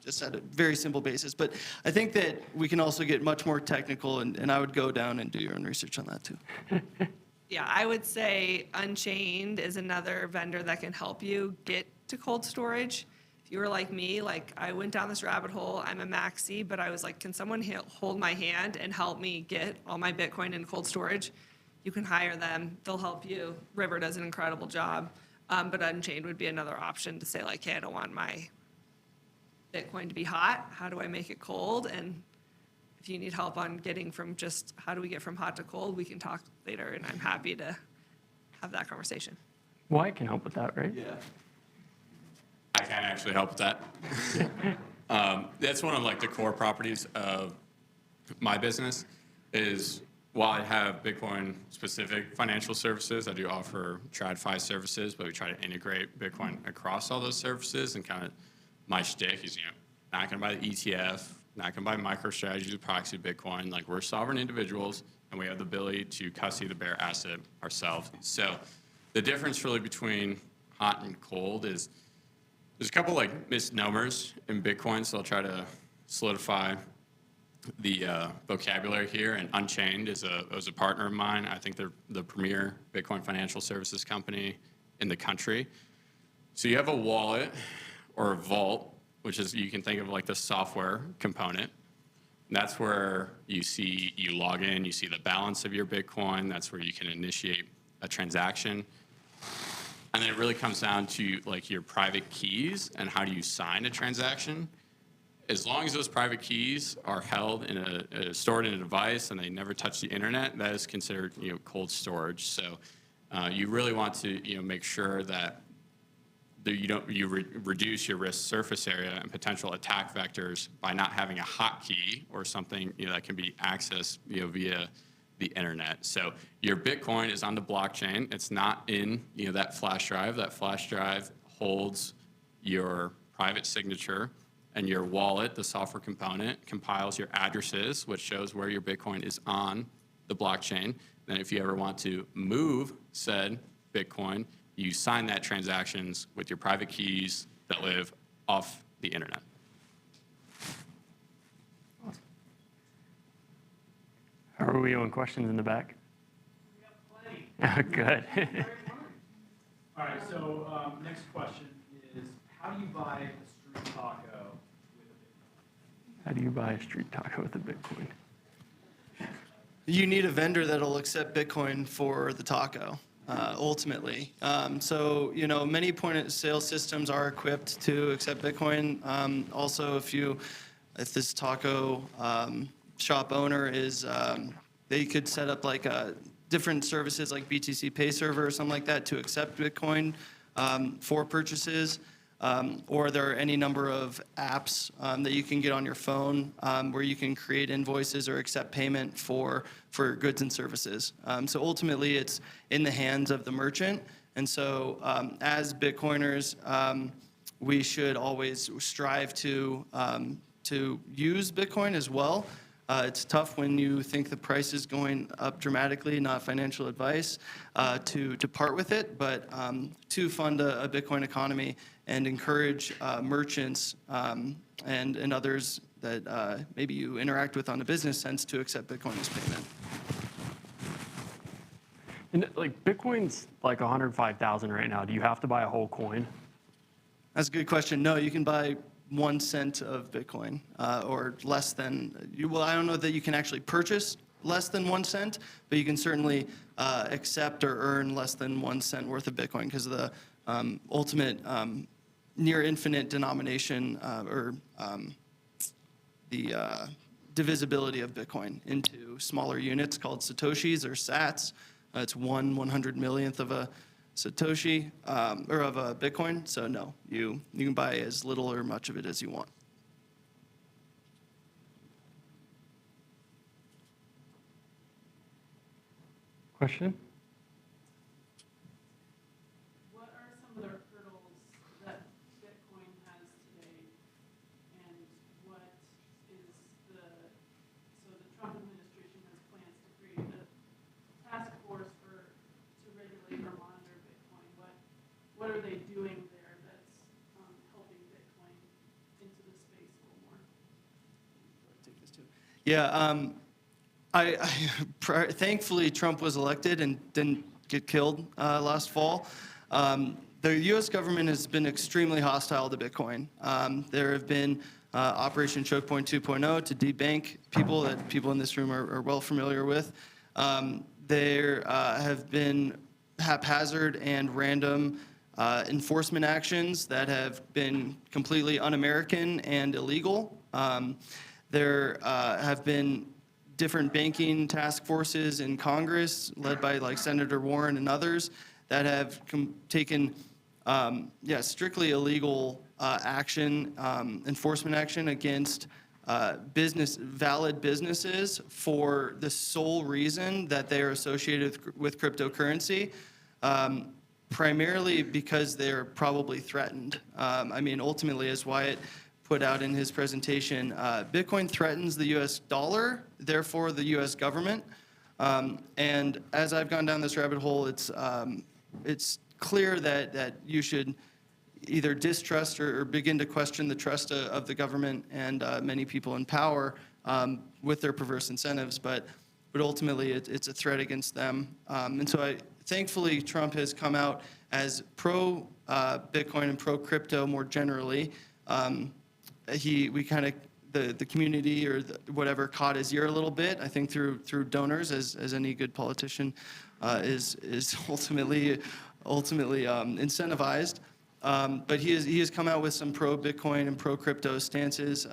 Just at a very simple basis. But I think that we can also get much more technical, and I would go down and do your own research on that too. Yeah, I would say Unchained is another vendor that can help you get to cold storage. If you were like me, like I went down this rabbit hole, I'm a maxi, but I was like, can someone hold my hand and help me get all my Bitcoin in cold storage? You can hire them, they'll help you. River does an incredible job, but Unchained would be another option to say like, hey, I don't want my Bitcoin to be hot, how do I make it cold? And if you need help on getting from just how do we get from hot to cold, we can talk later, and I'm happy to have that conversation. Wyatt can help with that, right? Yeah. I can actually help with that. That's one of like the core properties of my business is while I have Bitcoin specific financial services, I do offer TradFi services, but we try to integrate Bitcoin across all those services, and kind of my shtick is, not going to buy the ETF, not going to buy MicroStrategy, proxy Bitcoin. Like, we're sovereign individuals, and we have the ability to custody the bare asset ourselves. So the difference really between hot and cold is there's a couple like misnomers in Bitcoin, so I'll try to solidify the vocabulary here. And Unchained is a partner of mine. I think they're the premier Bitcoin financial services company in the country. So you have a wallet or a vault, which is, you can think of like the software component. And that's where you log in, you see the balance of your Bitcoin. That's where you can initiate a transaction. And then it really comes down to like your private keys and how do you sign a transaction. As long as those private keys are held stored in a device and they never touch the internet, that is considered cold storage. So you really want to make sure that you reduce your risk surface area and potential attack vectors by not having a hotkey or something that can be accessed via the internet. So your Bitcoin is on the blockchain. It's not in that flash drive. That flash drive holds your private signature, and your wallet, the software component, compiles your addresses, which shows where your Bitcoin is on the blockchain. Then if you ever want to move said Bitcoin, you sign that transactions with your private keys that live off the internet. How are we on questions in the back? We got Good. All right, so next question is, how do you buy a street taco with a Bitcoin? How do you buy a street taco with a Bitcoin? You need a vendor that'll accept Bitcoin for the taco, ultimately. So, many point of sale systems are equipped to accept Bitcoin. Also, if this taco shop owner is, they could set up like different services like BTC Pay Server or something like that to accept Bitcoin for purchases. Or there are any number of apps that you can get on your phone where you can create invoices or accept payment for goods and services. So ultimately, it's in the hands of the merchant. And so as Bitcoiners, we should always strive to use Bitcoin as well. It's tough when you think the price is going up dramatically, not financial advice, to part with it, but to fund a Bitcoin economy and encourage merchants and others that maybe you interact with on a business sense to accept Bitcoin as payment. And like Bitcoin's like 105,000 right now. Do you have to buy a whole coin? That's a good question. No, you can buy 1 cent of Bitcoin or less than. Well, I don't know that you can actually purchase less than 1 cent, but you can certainly accept or earn less than 1 cent worth of Bitcoin because of the ultimate near infinite denomination or the divisibility of Bitcoin into smaller units called Satoshis or sats. It's 1/100 millionth of a Satoshi or of a Bitcoin. So no, you can buy as little or much of it as you want. Question? What are some of the hurdles that Bitcoin has today? And what is so the Trump administration has plans to create a task force to regulate or monitor Bitcoin. What are they doing there that's helping Bitcoin into the space a little more? Take this too. Yeah, thankfully Trump was elected and didn't get killed last fall. The U.S. government has been extremely hostile to Bitcoin. There have been Operation Choke Point 2.0 to debank people that people in this room are well familiar with. There have been haphazard and random enforcement actions that have been completely un-American and illegal. There have been different banking task forces in Congress, led by like Senator Warren and others, that have taken strictly illegal action, enforcement action against valid businesses for the sole reason that they are associated with cryptocurrency, primarily because they're probably threatened. Ultimately, as Wyatt put out in his presentation, Bitcoin threatens the US dollar, therefore the US government. And as I've gone down this rabbit hole, it's clear that you should either distrust or begin to question the trust of the government and many people in power with their perverse incentives, but ultimately it's a threat against them. And so thankfully Trump has come out as pro Bitcoin and pro crypto more generally. The community or whatever caught his ear a little bit, I think through donors, as any good politician is ultimately incentivized. But he has come out with some pro Bitcoin and pro crypto stances,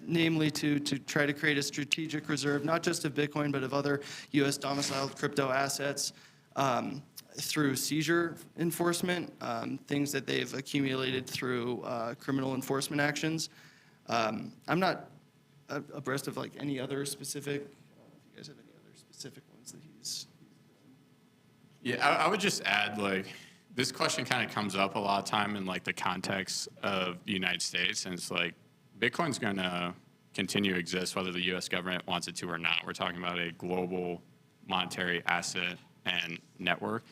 namely to try to create a strategic reserve, not just of Bitcoin, but of other U.S. domiciled crypto assets through seizure enforcement, things that they've accumulated through criminal enforcement actions. I'm not abreast of like any other specific. If you guys have any other specific ones that he's. Yeah, I would just add, like, this question kind of comes up a lot of time in like the context of the United States, and it's like Bitcoin's going to continue to exist whether the U.S. government wants it to or not. We're talking about a global monetary asset and network.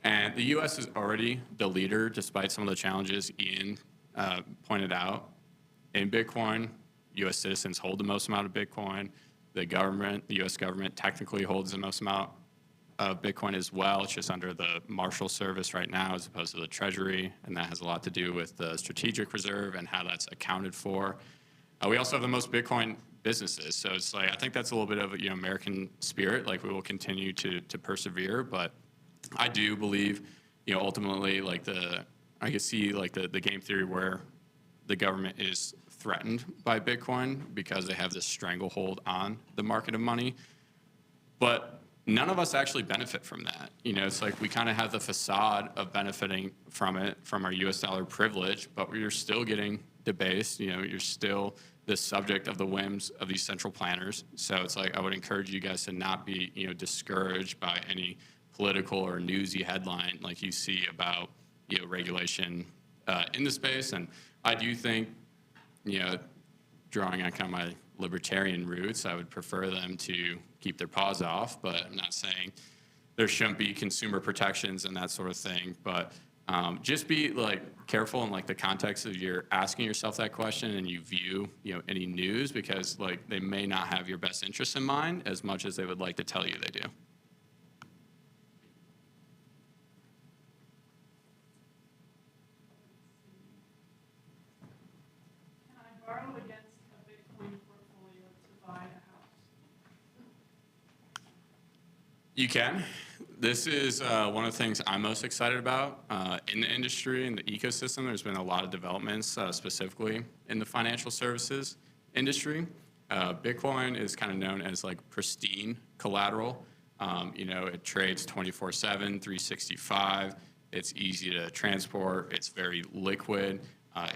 And the U.S. is already the leader, despite some of the challenges Ian pointed out. In Bitcoin, U.S. citizens hold the most amount of Bitcoin. The U.S. government technically holds the most amount of Bitcoin as well. It's just under the Marshal Service right now as opposed to the Treasury, and that has a lot to do with the strategic reserve and how that's accounted for. We also have the most Bitcoin businesses, so it's like I think that's a little bit of American spirit. Like we will continue to persevere, but I do believe ultimately I can see like the game theory where the government is threatened by Bitcoin because they have this stranglehold on the market of money. But none of us actually benefit from that. It's like we kind of have the facade of benefiting from it, from our US dollar privilege, but you're still getting debased. You're still the subject of the whims of these central planners. So it's like I would encourage you guys to not be discouraged by any political or newsy headline like you see about regulation in the space. And I do think, drawing on kind of my libertarian roots, I would prefer them to keep their paws off, but I'm not saying there shouldn't be consumer protections and that sort of thing. But just be careful in the context of you're asking yourself that question and you view any news, because they may not have your best interests in mind as much as they would like to tell you they do. Can I borrow against a Bitcoin portfolio to buy a house? You can. This is one of the things I'm most excited about in the industry, in the ecosystem. There's been a lot of developments, specifically in the financial services industry. Bitcoin is kind of known as pristine collateral. It trades 24/7, 365. It's easy to transport. It's very liquid.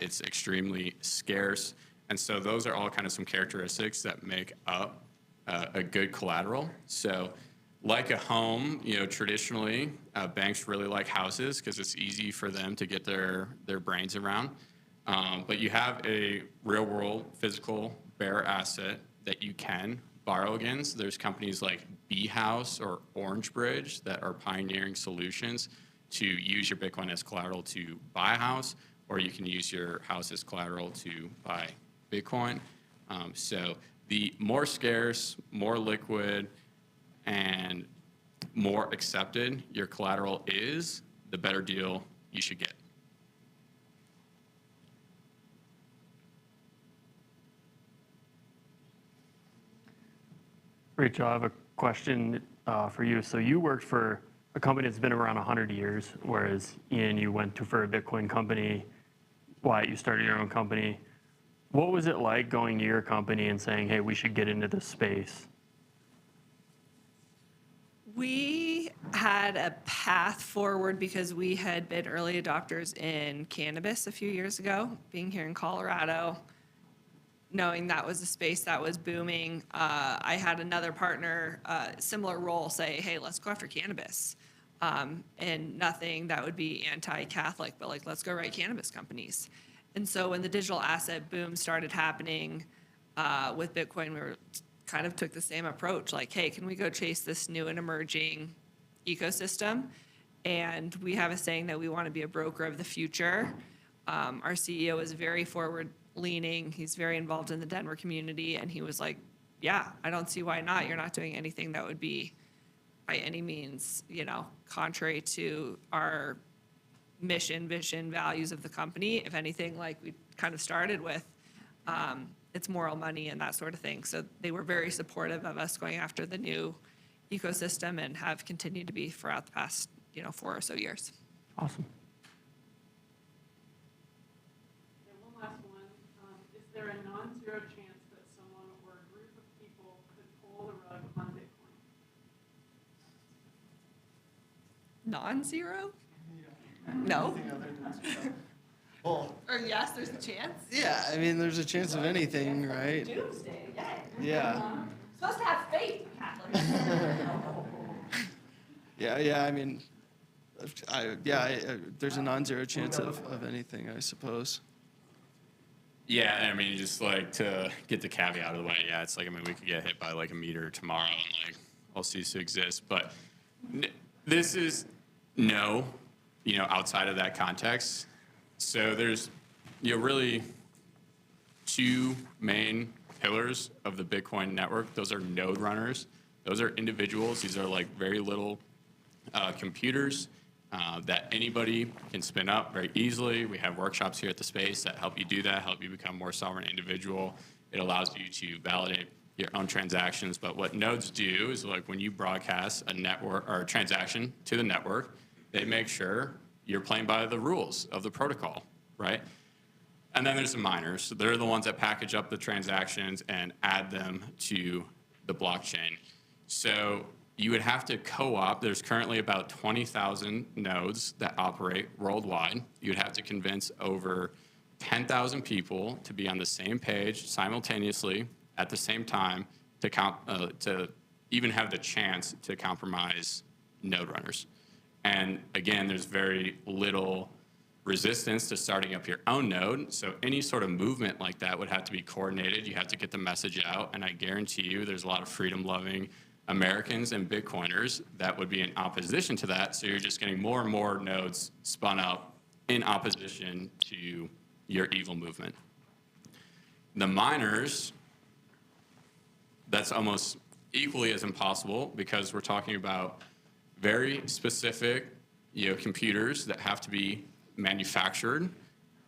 It's extremely scarce. And so those are all kind of some characteristics that make up a good collateral. So like a home, traditionally, banks really like houses because it's easy for them to get their brains around. But you have a real-world physical bare asset that you can borrow against. There's companies like B-House or Orange Bridge that are pioneering solutions to use your Bitcoin as collateral to buy a house, or you can use your house as collateral to buy Bitcoin. So the more scarce, more liquid, and more accepted your collateral is, the better deal you should get. Rachel, I have a question for you. So you worked for a company that's been around 100 years, whereas Ian, you went to for a Bitcoin company. Wyatt, you started your own company. What was it like going to your company and saying, hey, we should get into this space? We had a path forward because we had been early adopters in cannabis a few years ago, being here in Colorado, knowing that was a space that was booming. I had another partner, similar role, say, hey, let's go after cannabis. And nothing that would be anti-Catholic, but let's go write cannabis companies. And so when the digital asset boom started happening with Bitcoin, we were kind of took the same approach, hey, can we go chase this new and emerging ecosystem? And we have a saying that we want to be a broker of the future. Our CEO is very forward-leaning. He's very involved in the Denver community, and he was like, yeah, I don't see why not. You're not doing anything that would be by any means, contrary to our mission, vision, values of the company. If anything, like we kind of started with, it's moral money and that sort of thing. So they were very supportive of us going after the new ecosystem and have continued to be throughout the past, 4 or so years. Awesome. And one last one. Is there a non-zero chance that someone or a group of people could pull the rug on Bitcoin? Non-zero? No? Well, Or yes, there's a chance? yeah, I mean, there's a chance of anything, right? Doomsday, yay. Yeah. Supposed to have faith, Catholics. Yeah, I mean, there's a non-zero chance of anything, I suppose. Yeah, I mean, just to get the caveat out of the way, yeah, it's we could get hit by a meteor tomorrow and all cease to exist. But this is no, outside of that context. So there's, really two main pillars of the Bitcoin network. Those are node runners. Those are individuals. These are very little computers that anybody can spin up very easily. We have workshops here at the space that help you do that, help you become more sovereign individual. It allows you to validate your own transactions. But what nodes do is, like, when you broadcast a network or a transaction to the network, they make sure you're playing by the rules of the protocol, right? And then there's the miners. So they're the ones that package up the transactions and add them to the blockchain. So you would have to co-op. There's currently about 20,000 nodes that operate worldwide. You would have to convince over 10,000 people to be on the same page simultaneously at the same time to even have the chance to compromise node runners. And again, there's very little resistance to starting up your own node. So any sort of movement like that would have to be coordinated. You have to get the message out. And I guarantee you there's a lot of freedom-loving Americans and Bitcoiners that would be in opposition to that. So you're just getting more and more nodes spun up in opposition to your evil movement. The miners, that's almost equally as impossible because we're talking about very specific, computers that have to be manufactured,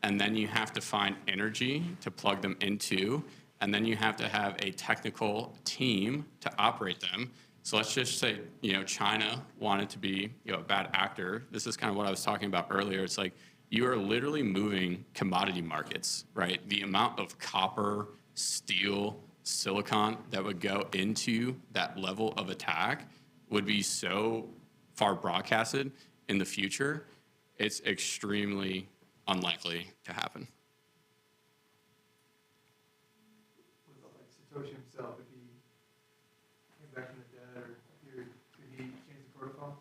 and then you have to find energy to plug them into, and then you have to have a technical team to operate them. So let's just say, China wanted to be, a bad actor. This is kind of what I was talking about earlier. It's like you are literally moving commodity markets, right? The amount of copper, steel, silicon that would go into that level of attack would be so far broadcasted in the future, it's extremely unlikely to happen. What about like Satoshi himself? If he came back from the dead, or could he change the protocol?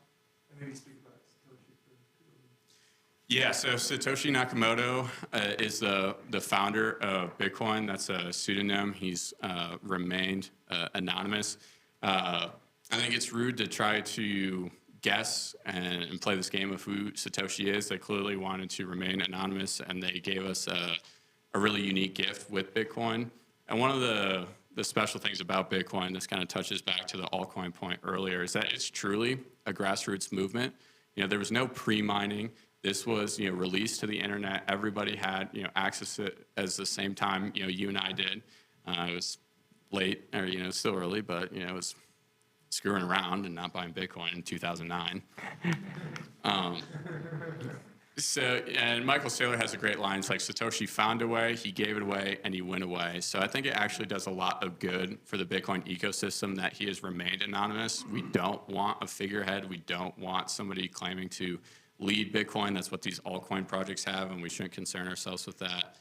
And maybe speak about Satoshi for Yeah, so Satoshi Nakamoto is the founder of Bitcoin. That's a pseudonym. He's remained anonymous. I think it's rude to try to guess and play this game of who Satoshi is. They clearly wanted to remain anonymous, and they gave us a really unique gift with Bitcoin. And one of the special things about Bitcoin, this kind of touches back to the altcoin point earlier, is that it's truly a grassroots movement. There was no pre-mining. This was, released to the internet. Everybody had, access to it at the same time, you and I did. It was late, or, still early, but, it was screwing around and not buying Bitcoin in 2009. And Michael Saylor has a great line. It's like, Satoshi found a way, he gave it away, and he went away. So I think it actually does a lot of good for the Bitcoin ecosystem that he has remained anonymous. We don't want a figurehead. We don't want somebody claiming to lead Bitcoin. That's what these altcoin projects have, and we shouldn't concern ourselves with that.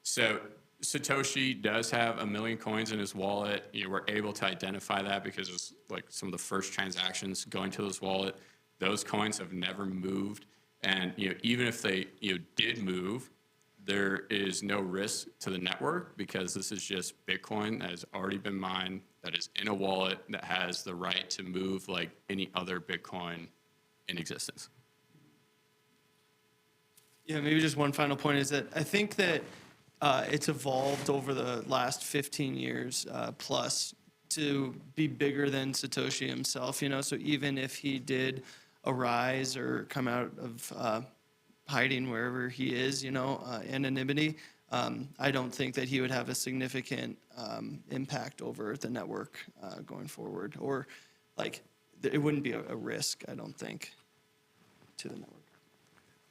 So Satoshi does have 1 million coins in his wallet. We're able to identify that because it's like some of the first transactions going to his wallet. Those coins have never moved. And even if they did move, there is no risk to the network because this is just Bitcoin that has already been mined, that is in a wallet, that has the right to move like any other Bitcoin in existence. Yeah, maybe just one final point is that I think that it's evolved over the last 15 years plus to be bigger than Satoshi himself, So even if he did arise or come out of hiding wherever he is, anonymity, I don't think that he would have a significant impact over the network going forward, or like it wouldn't be a risk, I don't think, to the network.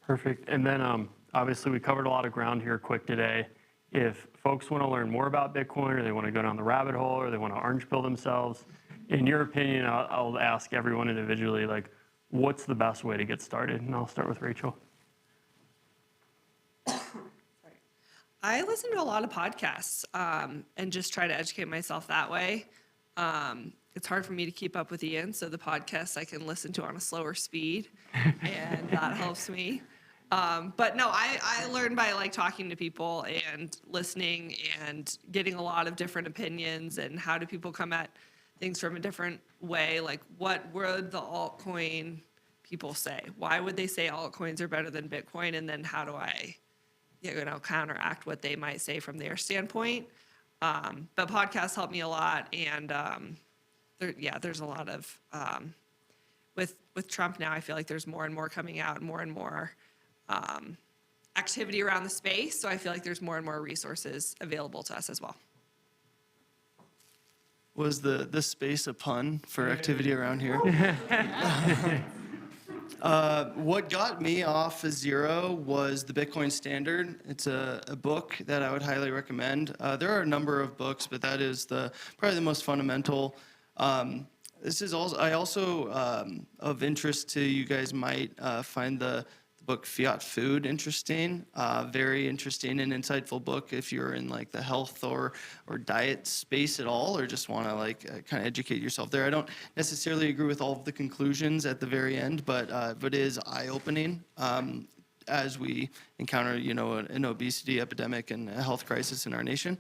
Perfect. And then obviously we covered a lot of ground here quick today. If folks want to learn more about Bitcoin, or they want to go down the rabbit hole, or they want to orange pill themselves, in your opinion, I'll ask everyone individually, like, what's the best way to get started? And I'll start with Rachel. I listen to a lot of podcasts and just try to educate myself that way. It's hard for me to keep up with Ian, so the podcasts I can listen to on a slower speed, and that helps me. But no, I learn by like talking to people and listening and getting a lot of different opinions and how do people come at things from a different way. Like, what would the altcoin people say? Why would they say altcoins are better than Bitcoin? And then how do I, counteract what they might say from their standpoint? But podcasts help me a lot, and there's a lot of with Trump now, I feel like there's more and more coming out, more and more activity around the space. So I feel like there's more and more resources available to us as well. Was the space a pun for activity around here? What got me off of Zero was the Bitcoin Standard. It's a book that I would highly recommend. There are a number of books, but that is probably the most fundamental. This is also of interest to you guys might find the book Fiat Food interesting. Very interesting and insightful book if you're in like the health or diet space at all, or just want to like kind of educate yourself there. I don't necessarily agree with all of the conclusions at the very end, but it is eye-opening as we encounter, an obesity epidemic and a health crisis in our nation.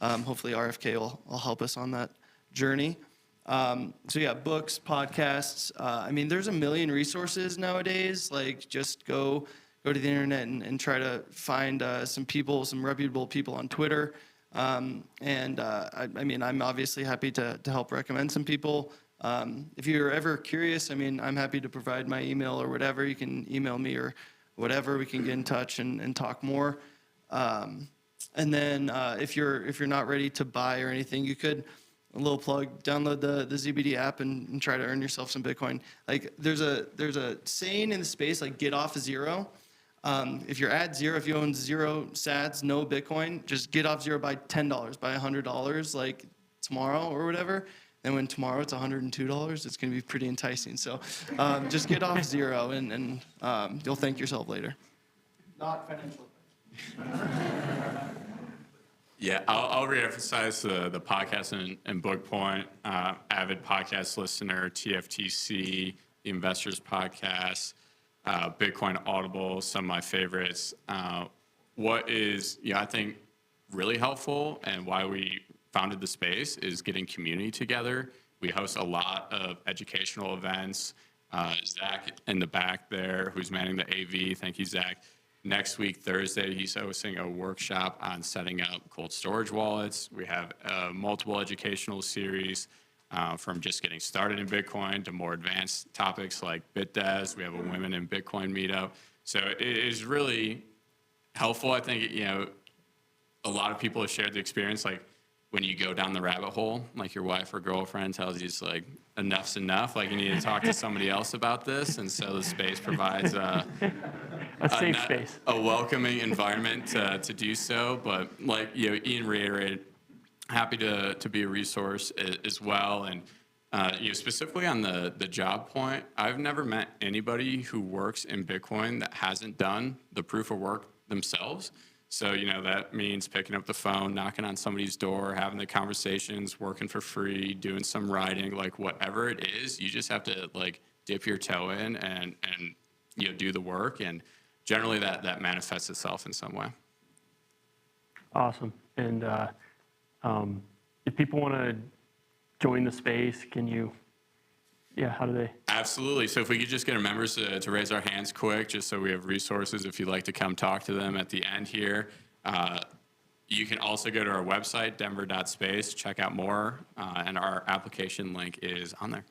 Hopefully RFK will help us on that journey. So yeah, books, podcasts. There's a million resources nowadays. Like just go to the internet and try to find some reputable people on Twitter. I'm obviously happy to help recommend some people. If you're ever curious, I'm happy to provide my email or whatever. You can email me or whatever. We can get in touch and talk more. And then if you're not ready to buy or anything, you could. A little plug, download the ZBD app and try to earn yourself some Bitcoin. Like there's a saying in the space, like get off of Zero. If you're at zero, if you own 0 sats, no Bitcoin, just get off Zero by $10, by $100 like tomorrow or whatever. Then when tomorrow it's $102, it's gonna be pretty enticing. So just get off Zero and you'll thank yourself later. Not financial advice. Yeah, I'll reemphasize the podcast and Book Point, avid podcast listener, TFTC, the Investors Podcast, Bitcoin Audible, some of my favorites. What is, I think, really helpful and why we founded the space is getting community together. We host a lot of educational events. Zach in the back there, who's manning the AV, thank you, Zach. Next week, Thursday, he's hosting a workshop on setting up cold storage wallets. We have multiple educational series from just getting started in Bitcoin to more advanced topics like BitDes. We have a Women in Bitcoin meetup. So it is really helpful. I think, a lot of people have shared the experience, like when you go down the rabbit hole, like your wife or girlfriend tells you it's like, enough's enough, like you need to talk to somebody else about this. And so the space provides a safe space, a welcoming environment to do so. But like Ian reiterated, happy to be a resource as well. And specifically on the job point, I've never met anybody who works in Bitcoin that hasn't done the proof of work themselves. So, that means picking up the phone, knocking on somebody's door, having the conversations, working for free, doing some writing, like whatever it is, you just have to like dip your toe in and do the work. And generally that manifests itself in some way. Awesome. And if people want to join the space, how do they? Absolutely. So if we could just get our members to raise our hands quick, just so we have resources if you'd like to come talk to them at the end here. You can also go to our website, denver.space, check out more, and our application link is on there.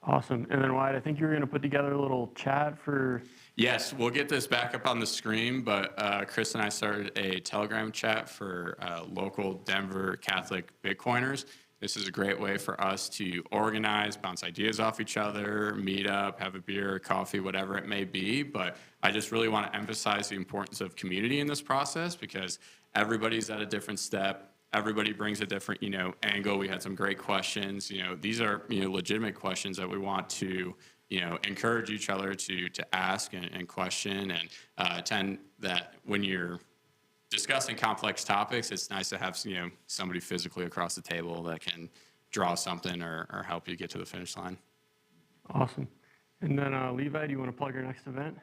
Awesome. And then Wyatt, I think you were going to put together a little chat for... Yes, we'll get this back up on the screen, but Chris and I started a Telegram chat for local Denver Catholic Bitcoiners. This is a great way for us to organize, bounce ideas off each other, meet up, have a beer, coffee, whatever it may be. But I just really want to emphasize the importance of community in this process because everybody's at a different step. Everybody brings a different, angle. We had some great questions. These are, legitimate questions that we want to, encourage each other to ask and question and tend that when you're discussing complex topics, it's nice to have somebody physically across the table that can draw something or help you get to the finish line. Awesome. And then Levi, do you want to plug our next event?